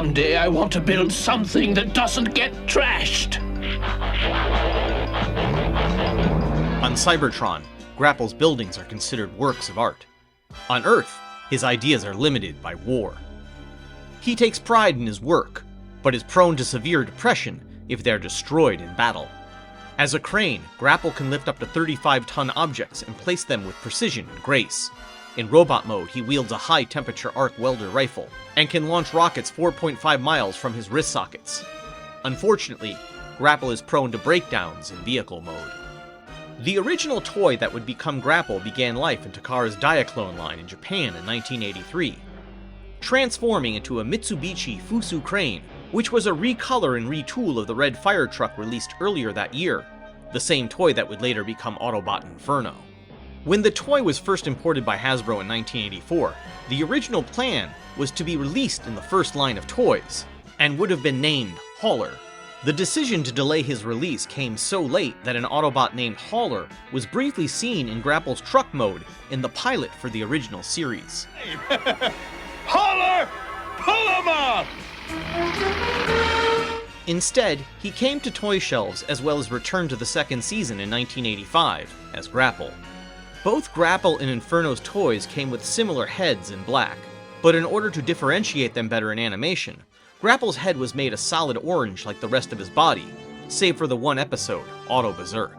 Someday I want to build something that doesn't get trashed. On Cybertron, Grapple's buildings are considered works of art. On Earth, his ideas are limited by war. He takes pride in his work, but is prone to severe depression if they're destroyed in battle. As a crane, Grapple can lift up to 35-ton objects and place them with precision and grace. In robot mode, he wields a high-temperature arc welder rifle, and can launch rockets 4.5 miles from his wrist sockets. Unfortunately, Grapple is prone to breakdowns in vehicle mode. The original toy that would become Grapple began life in Takara's Diaclone line in Japan in 1983, transforming into a Mitsubishi Fuso crane, which was a recolor and retool of the red fire truck released earlier that year, the same toy that would later become Autobot Inferno. When the toy was first imported by Hasbro in 1984, the original plan was to be released in the first line of toys, and would have been named Hauler. The decision to delay his release came so late that an Autobot named Hauler was briefly seen in Grapple's truck mode in the pilot for the original series. Hauler! Pull him up! Instead, he came to toy shelves as well as returned to the second season in 1985 as Grapple. Both Grapple and Inferno's toys came with similar heads in black, but in order to differentiate them better in animation, Grapple's head was made a solid orange like the rest of his body, save for the one episode, Auto Berserk.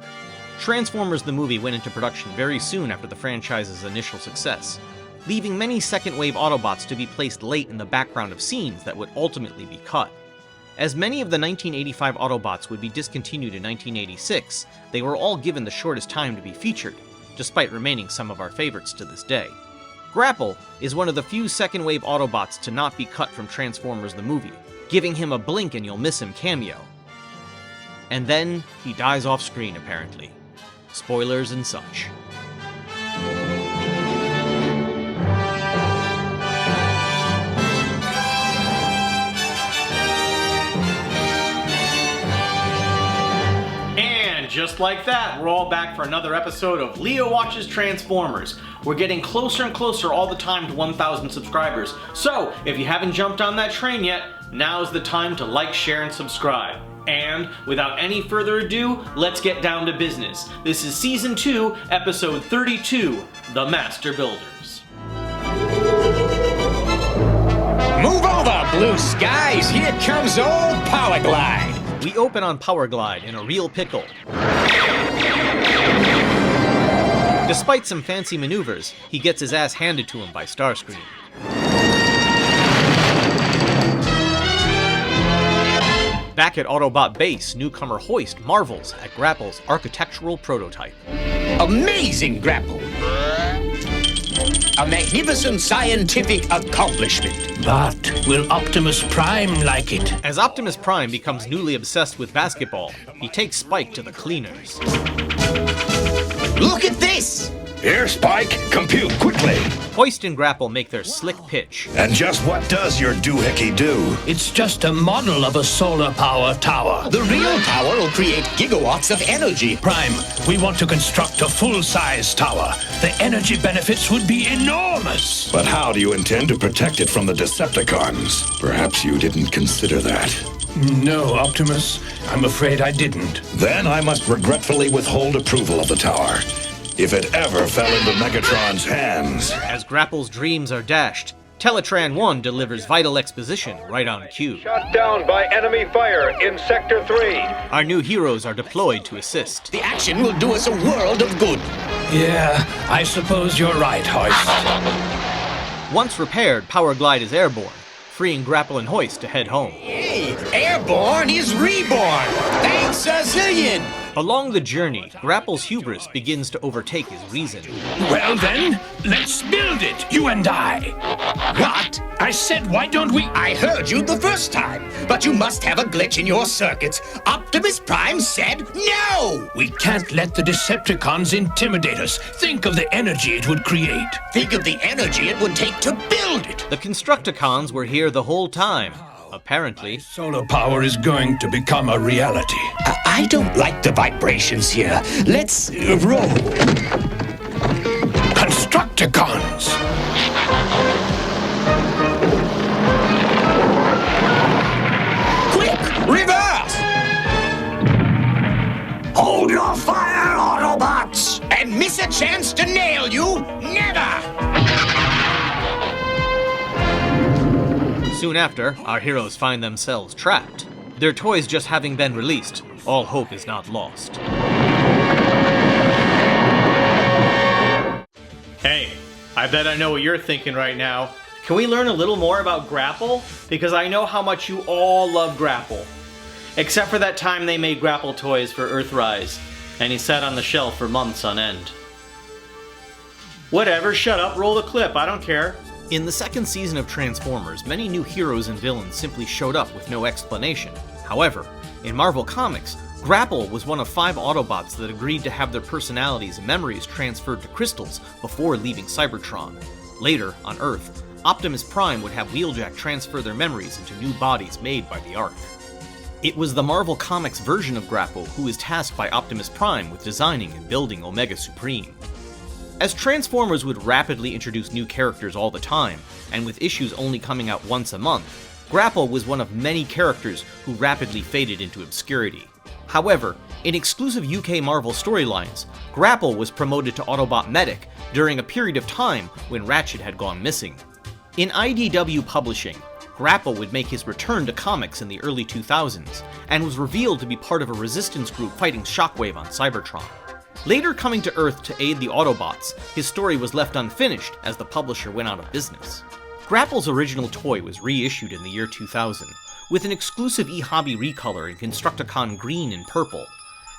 Transformers the movie went into production very soon after the franchise's initial success, leaving many second-wave Autobots to be placed late in the background of scenes that would ultimately be cut. As many of the 1985 Autobots would be discontinued in 1986, they were all given the shortest time to be featured, despite remaining some of our favorites to this day. Grapple is one of the few second-wave Autobots to not be cut from Transformers the movie, giving him a blink and you'll miss him cameo. And then, he dies off screen apparently. Spoilers and such. Just like that, we're all back for another episode of Leo Watches Transformers. We're getting closer and closer all the time to 1,000 subscribers. So, if you haven't jumped on that train yet, now's the time to like, share, and subscribe. And, without any further ado, let's get down to business. This is Season 2, Episode 32, The Master Builders. Move over, blue skies! Here comes old Power Glide! We open on Power Glide in a real pickle. Despite some fancy maneuvers, he gets his ass handed to him by Starscream. Back at Autobot base, newcomer Hoist marvels at Grapple's architectural prototype. Amazing, Grapple! A magnificent scientific accomplishment. But will Optimus Prime like it? As Optimus Prime becomes newly obsessed with basketball, he takes Spike to the cleaners. Look at this! Here, Spike, compute quickly. Hoist and Grapple make their slick pitch. And just what does your doohickey do? It's just a model of a solar power tower. The real tower will create gigawatts of energy. Prime, we want to construct a full-size tower. The energy benefits would be enormous. But how do you intend to protect it from the Decepticons? Perhaps you didn't consider that. No, Optimus. I'm afraid I didn't. Then I must regretfully withhold approval of the tower. If it ever fell into Megatron's hands. As Grapple's dreams are dashed, Teletran 1 delivers vital exposition right on cue. Shot down by enemy fire in Sector 3. Our new heroes are deployed to assist. The action will do us a world of good. Yeah, I suppose you're right, Hoist. Once repaired, Power Glide is airborne, freeing Grapple and Hoist to head home. Hey, airborne is reborn! Thanks a zillion! Along the journey, Grapple's hubris begins to overtake his reason. Well then, let's build it, you and I. What? I said, why don't we... I heard you the first time, but you must have a glitch in your circuits. Optimus Prime said no! We can't let the Decepticons intimidate us. Think of the energy it would create. Think of the energy it would take to build it. The Constructicons were here the whole time. Apparently. Solar power is going to become a reality. I don't like the vibrations here. Let's roll. Constructicons! miss a chance to nail you? Never! Soon after, our heroes find themselves trapped. Their toys just having been released, all hope is not lost. Hey, I bet I know what you're thinking right now. Can we learn a little more about Grapple? Because I know how much you all love Grapple. Except for that time they made Grapple toys for Earthrise, and he sat on the shelf for months on end. Whatever, shut up, roll the clip, I don't care. In the second season of Transformers, many new heroes and villains simply showed up with no explanation. However, in Marvel Comics, Grapple was one of 5 Autobots that agreed to have their personalities and memories transferred to crystals before leaving Cybertron. Later, on Earth, Optimus Prime would have Wheeljack transfer their memories into new bodies made by the Ark. It was the Marvel Comics version of Grapple who was tasked by Optimus Prime with designing and building Omega Supreme. As Transformers would rapidly introduce new characters all the time, and with issues only coming out once a month, Grapple was one of many characters who rapidly faded into obscurity. However, in exclusive UK Marvel storylines, Grapple was promoted to Autobot Medic during a period of time when Ratchet had gone missing. In IDW publishing, Grapple would make his return to comics in the early 2000s, and was revealed to be part of a resistance group fighting Shockwave on Cybertron. Later coming to Earth to aid the Autobots, his story was left unfinished as the publisher went out of business. Grapple's original toy was reissued in the year 2000, with an exclusive eHobby recolor in Constructicon green and purple.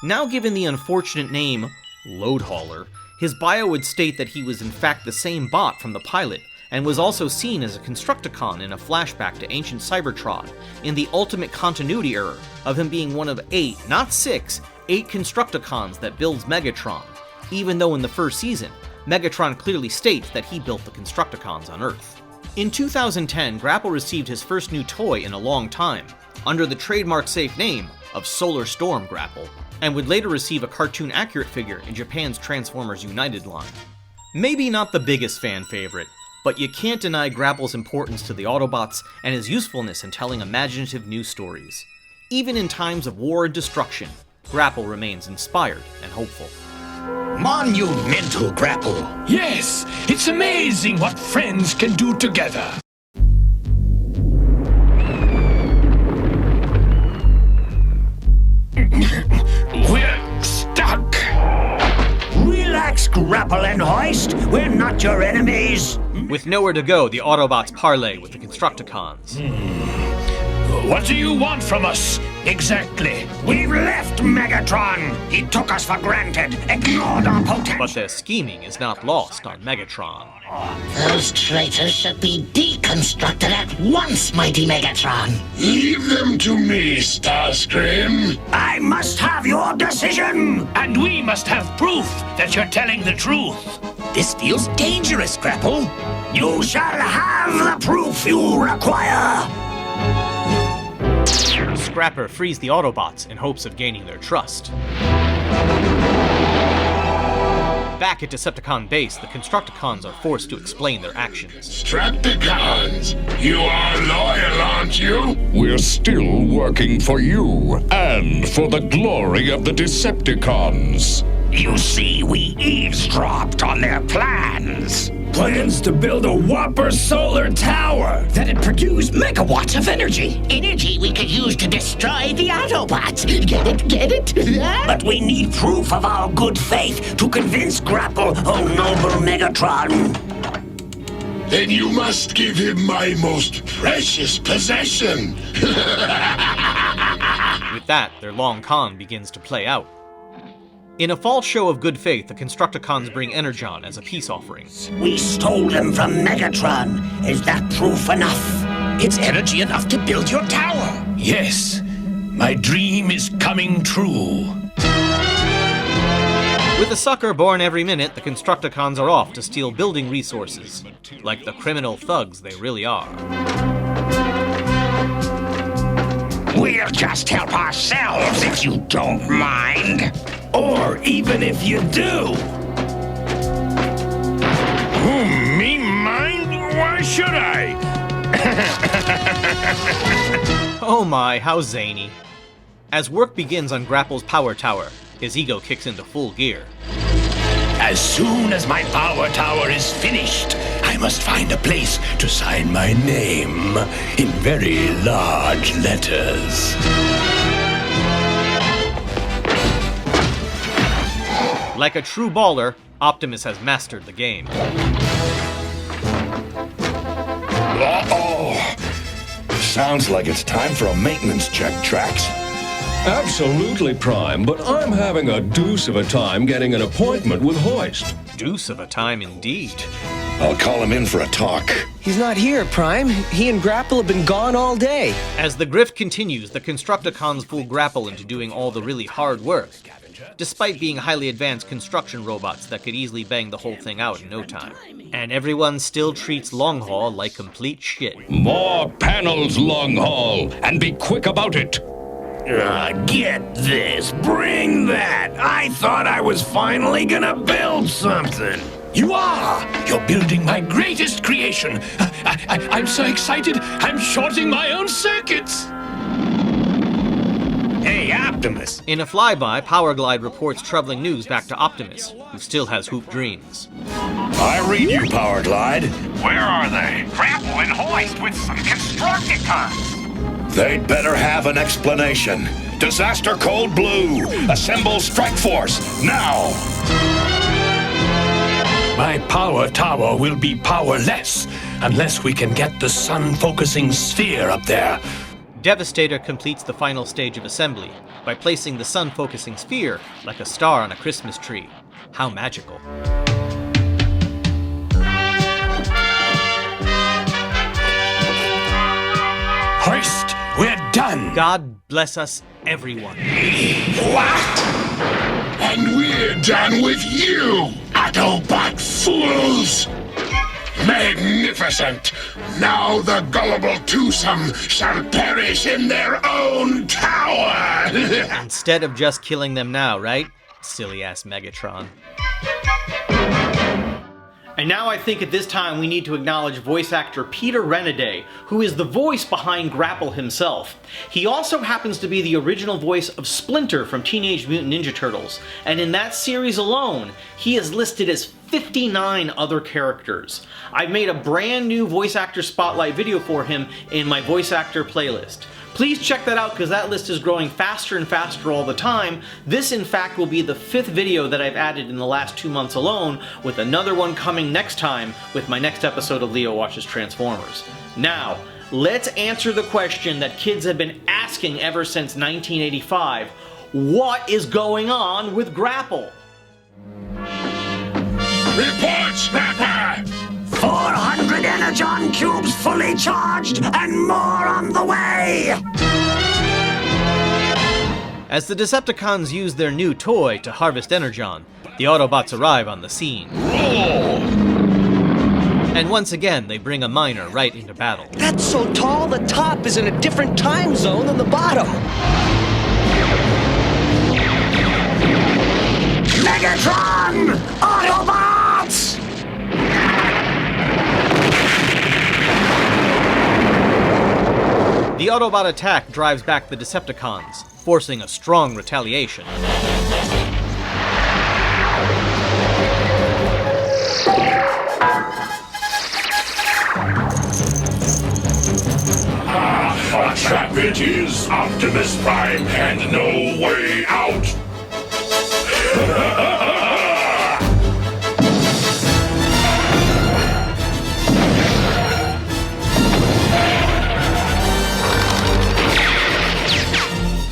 Now given the unfortunate name Load Hauler, his bio would state that he was in fact the same bot from the pilot, and was also seen as a Constructicon in a flashback to ancient Cybertron, in the ultimate continuity error of him being one of 8, not 6, 8 Constructicons that builds Megatron, even though in the first season, Megatron clearly states that he built the Constructicons on Earth. In 2010, Grapple received his first new toy in a long time, under the trademark safe name of Solar Storm Grapple, and would later receive a cartoon-accurate figure in Japan's Transformers United line. Maybe not the biggest fan favorite, but you can't deny Grapple's importance to the Autobots and his usefulness in telling imaginative new stories. Even in times of war and destruction, Grapple remains inspired and hopeful. Monumental, Grapple. Yes, it's amazing what friends can do together. We're stuck. Relax, Grapple and Hoist. We're not your enemies. With nowhere to go, the Autobots parley with the Constructicons. What do you want from us, exactly? We've left Megatron. He took us for granted, ignored our potential. But their scheming is not lost on Megatron. Those traitors should be deconstructed at once, mighty Megatron. Leave them to me, Starscream. I must have your decision. And we must have proof that you're telling the truth. This feels dangerous, Grapple. You shall have the proof you require. Scrapper frees the Autobots in hopes of gaining their trust. Back at Decepticon base, the Constructicons are forced to explain their actions. Constructicons, you are loyal, aren't you? We're still working for you, and for the glory of the Decepticons. You see, we eavesdropped on their plans. Plans to build a whopper solar tower That'd produce megawatts of energy. Energy we could use to destroy the Autobots. Get it? Get it? But we need proof of our good faith to convince Grapple, oh noble Megatron. Then you must give him my most precious possession. With that, their long con begins to play out. In a false show of good faith, the Constructicons bring Energon as a peace offering. We stole them from Megatron. Is that proof enough? It's energy enough to build your tower. Yes, my dream is coming true. With a sucker born every minute, the Constructicons are off to steal building resources, like the criminal thugs they really are. We'll just help ourselves if you don't mind. Or even if you do. Me mind? Why should I? Oh my, how zany. As work begins on Grapple's power tower, his ego kicks into full gear. As soon as my power tower is finished, I must find a place to sign my name in very large letters. Like a true baller, Optimus has mastered the game. Uh-oh. Sounds like it's time for a maintenance check, Trax. Absolutely, Prime, but I'm having a deuce of a time getting an appointment with Hoist. Deuce of a time indeed. I'll call him in for a talk. He's not here, Prime. He and Grapple have been gone all day. As the grift continues, the Constructicons fool Grapple into doing all the really hard work, despite being highly advanced construction robots that could easily bang the whole thing out in no time. And everyone still treats Long Haul like complete shit. More panels, Long Haul, and be quick about it. Get this, bring that. I thought I was finally gonna build something. You are! You're building my greatest creation. I'm so excited, I'm shorting my own circuits. Hey, Optimus. In a flyby, Powerglide reports troubling news back to Optimus, who still has hoop dreams. I read you, Powerglide. Where are they? Grapple and Hoist with some Constructicons. They'd better have an explanation. Disaster Code Blue. Assemble Strike Force, now! My power tower will be powerless unless we can get the sun-focusing sphere up there. Devastator completes the final stage of assembly by placing the sun-focusing sphere like a star on a Christmas tree. How magical. Hoist, we're done. God bless us, everyone. What? And we're done with you, Autobot fools! Magnificent! Now the gullible twosome shall perish in their own tower! Instead of just killing them now, right? Silly-ass Megatron. And now I think at this time we need to acknowledge voice actor Peter Renaday, who is the voice behind Grapple himself. He also happens to be the original voice of Splinter from Teenage Mutant Ninja Turtles, and in that series alone, he is listed as 59 other characters. I've made a brand new voice actor spotlight video for him in my voice actor playlist. Please check that out because that list is growing faster and faster all the time. This, in fact, will be the 5th video that I've added in the last 2 months alone, with another one coming next time with my next episode of Leo Watches Transformers. Now, let's answer the question that kids have been asking ever since 1985. What is going on with Grapple? Report, Snapper! 400 Energon cubes fully charged and more on the way! As the Decepticons use their new toy to harvest Energon, the Autobots arrive on the scene. And once again, they bring a miner right into battle. That's so tall, the top is in a different time zone than the bottom. Megatron! Autobots! The Autobot attack drives back the Decepticons, forcing a strong retaliation. A trap it is, Optimus Prime, and no way out!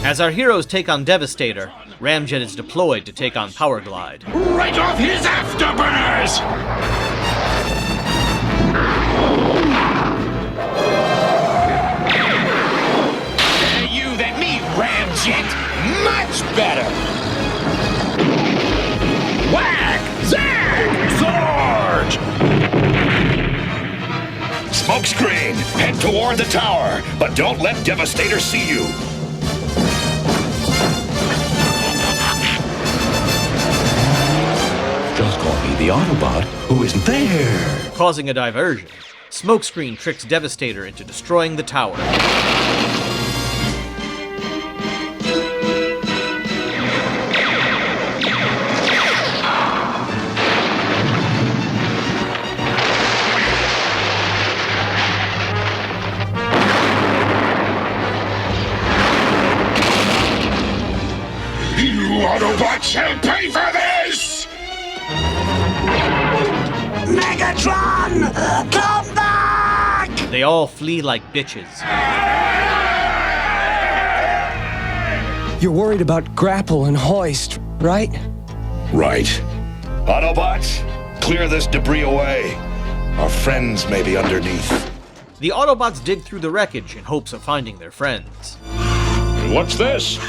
As our heroes take on Devastator, Ramjet is deployed to take on Powerglide. Right off his afterburners! You than me, Ramjet! Much better! Whack! Zag! Zorge! Smokescreen, head toward the tower, but don't let Devastator see you. Just call me the Autobot who isn't there. Causing a diversion, Smokescreen tricks Devastator into destroying the tower. Autobots will pay for this! Megatron! Come back! They all flee like bitches. You're worried about Grapple and Hoist, right? Right. Autobots, clear this debris away. Our friends may be underneath. The Autobots dig through the wreckage in hopes of finding their friends. What's this?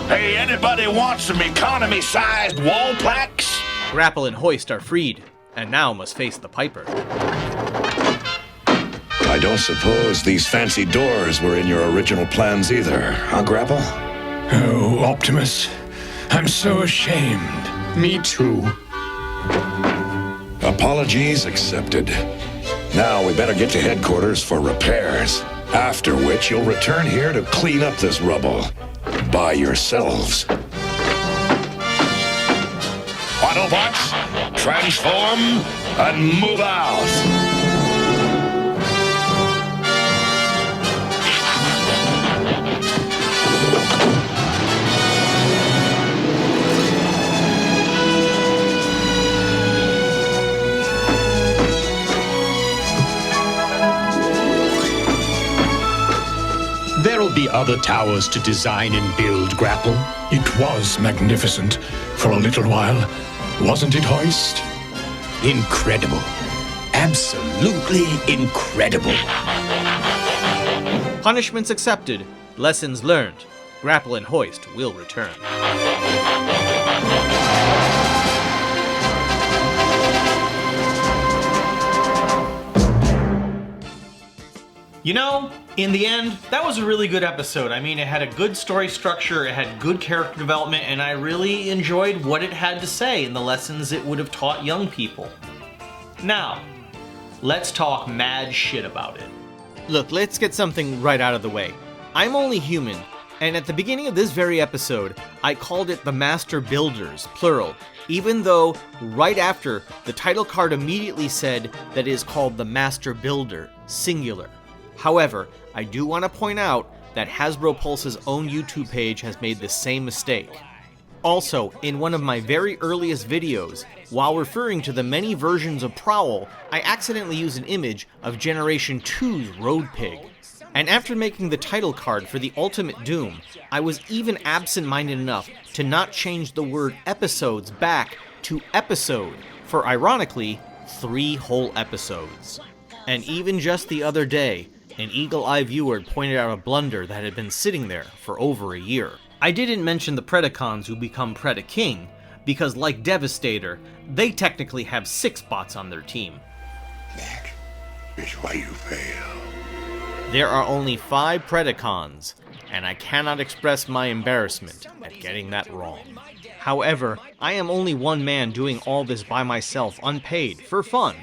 Hey, anybody want some economy-sized wall plaques? Grapple and Hoist are freed, and now must face the Piper. I don't suppose these fancy doors were in your original plans either, huh, Grapple? Oh, Optimus. I'm so ashamed. Me too. Apologies accepted. Now we better get to headquarters for repairs, after which you'll return here to clean up this rubble. By yourselves. Autobots, transform and move out! There'll be other towers to design and build, Grapple. It was magnificent for a little while, wasn't it, Hoist? Incredible. Absolutely incredible. Punishments accepted, lessons learned. Grapple and Hoist will return. You know, in the end, that was a really good episode. I mean, it had a good story structure, it had good character development, and I really enjoyed what it had to say and the lessons it would have taught young people. Now, let's talk mad shit about it. Look, let's get something right out of the way. I'm only human, and at the beginning of this very episode, I called it the Master Builders, plural, even though right after, the title card immediately said that it is called the Master Builder, singular. However, I do want to point out that Hasbro Pulse's own YouTube page has made the same mistake. Also, in one of my very earliest videos, while referring to the many versions of Prowl, I accidentally used an image of Generation 2's Road Pig. And after making the title card for the Ultimate Doom, I was even absent-minded enough to not change the word episodes back to episode for, ironically, 3 whole episodes. And even just the other day, an eagle-eye viewer pointed out a blunder that had been sitting there for over a year. I didn't mention the Predacons who become Predaking, because like Devastator, they technically have 6 bots on their team. That is why you fail. There are only 5 Predacons, and I cannot express my embarrassment at getting that wrong. However, I am only one man doing all this by myself, unpaid, for fun.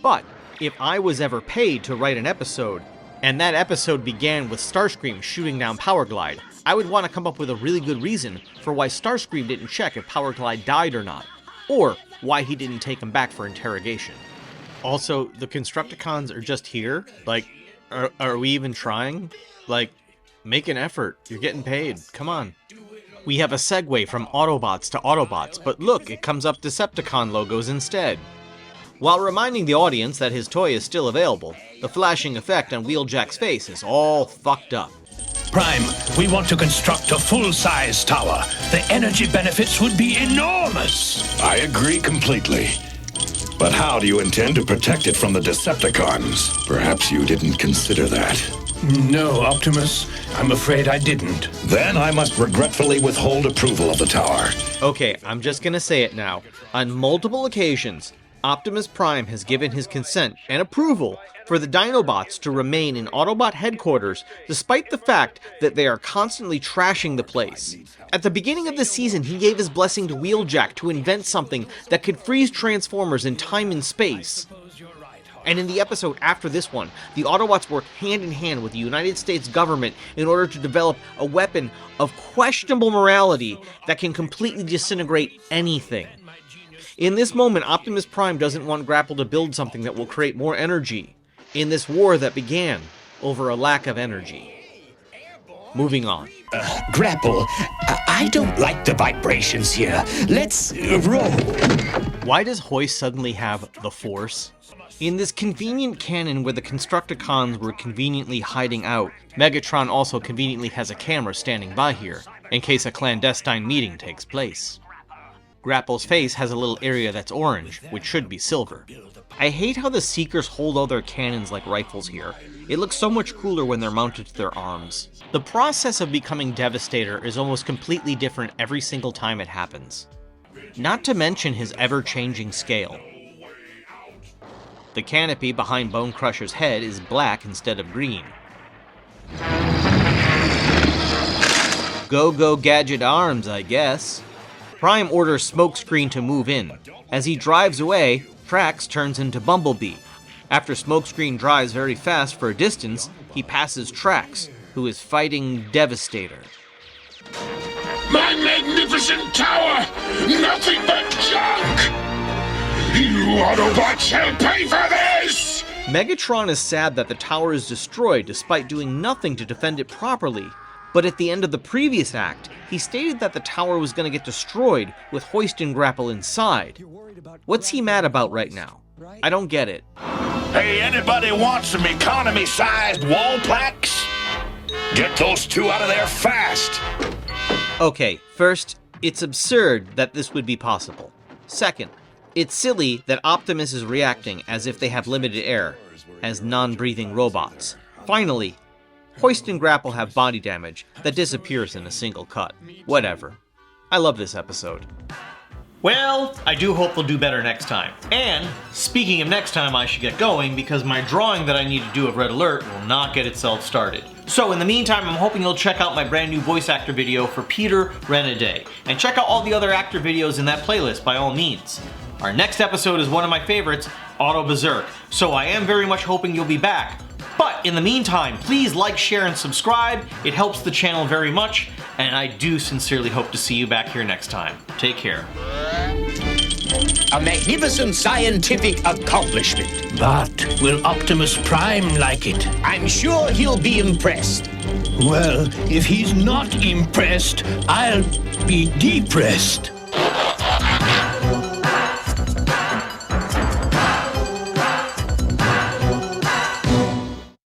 But if I was ever paid to write an episode, and that episode began with Starscream shooting down Powerglide, I would want to come up with a really good reason for why Starscream didn't check if Powerglide died or not, or why he didn't take him back for interrogation. Also, the Constructicons are just here? Like, are we even trying? Like, make an effort. You're getting paid. Come on. We have a segue from Autobots to Autobots, but look, it comes up Decepticon logos instead. While reminding the audience that his toy is still available, the flashing effect on Wheeljack's face is all fucked up. Prime, we want to construct a full-size tower. The energy benefits would be enormous. I agree completely. But how do you intend to protect it from the Decepticons? Perhaps you didn't consider that. No, Optimus. I'm afraid I didn't. Then I must regretfully withhold approval of the tower. Okay, I'm just gonna say it now. On multiple occasions, Optimus Prime has given his consent and approval for the Dinobots to remain in Autobot headquarters despite the fact that they are constantly trashing the place. At the beginning of the season, he gave his blessing to Wheeljack to invent something that could freeze Transformers in time and space. And in the episode after this one, the Autobots work hand in hand with the United States government in order to develop a weapon of questionable morality that can completely disintegrate anything. In this moment, Optimus Prime doesn't want Grapple to build something that will create more energy in this war that began over a lack of energy. Moving on. Grapple, I don't like the vibrations here. Let's roll. Why does Hoist suddenly have the Force? In this convenient canon where the Constructicons were conveniently hiding out, Megatron also conveniently has a camera standing by here, in case a clandestine meeting takes place. Grapple's face has a little area that's orange, which should be silver. I hate how the Seekers hold all their cannons like rifles here. It looks so much cooler when they're mounted to their arms. The process of becoming Devastator is almost completely different every single time it happens. Not to mention his ever-changing scale. The canopy behind Bone Crusher's head is black instead of green. Go Gadget arms, I guess. Prime orders Smokescreen to move in. As he drives away, Trax turns into Bumblebee. After Smokescreen drives very fast for a distance, he passes Trax, who is fighting Devastator. My magnificent tower! Nothing but junk! You Autobots shall pay for this! Megatron is sad that the tower is destroyed despite doing nothing to defend it properly, but at the end of the previous act, he stated that the tower was going to get destroyed with Hoist and Grapple inside. What's he mad about right now? I don't get it. Hey, anybody want some economy-sized wall plaques? Get those two out of there fast! Okay, first, it's absurd that this would be possible. Second, it's silly that Optimus is reacting as if they have limited air, as non-breathing robots. Finally, Hoist and Grapple have body damage that disappears in a single cut. Whatever. I love this episode. Well, I do hope they'll do better next time. And, speaking of next time, I should get going because my drawing that I need to do of Red Alert will not get itself started. So in the meantime, I'm hoping you'll check out my brand new voice actor video for Peter Renaday, and check out all the other actor videos in that playlist by all means. Our next episode is one of my favorites, Auto Berserk, so I am very much hoping you'll be back. But in the meantime, please like, share, and subscribe. It helps the channel very much, and I do sincerely hope to see you back here next time. Take care. A magnificent scientific accomplishment. But will Optimus Prime like it? I'm sure he'll be impressed. Well, if he's not impressed, I'll be depressed.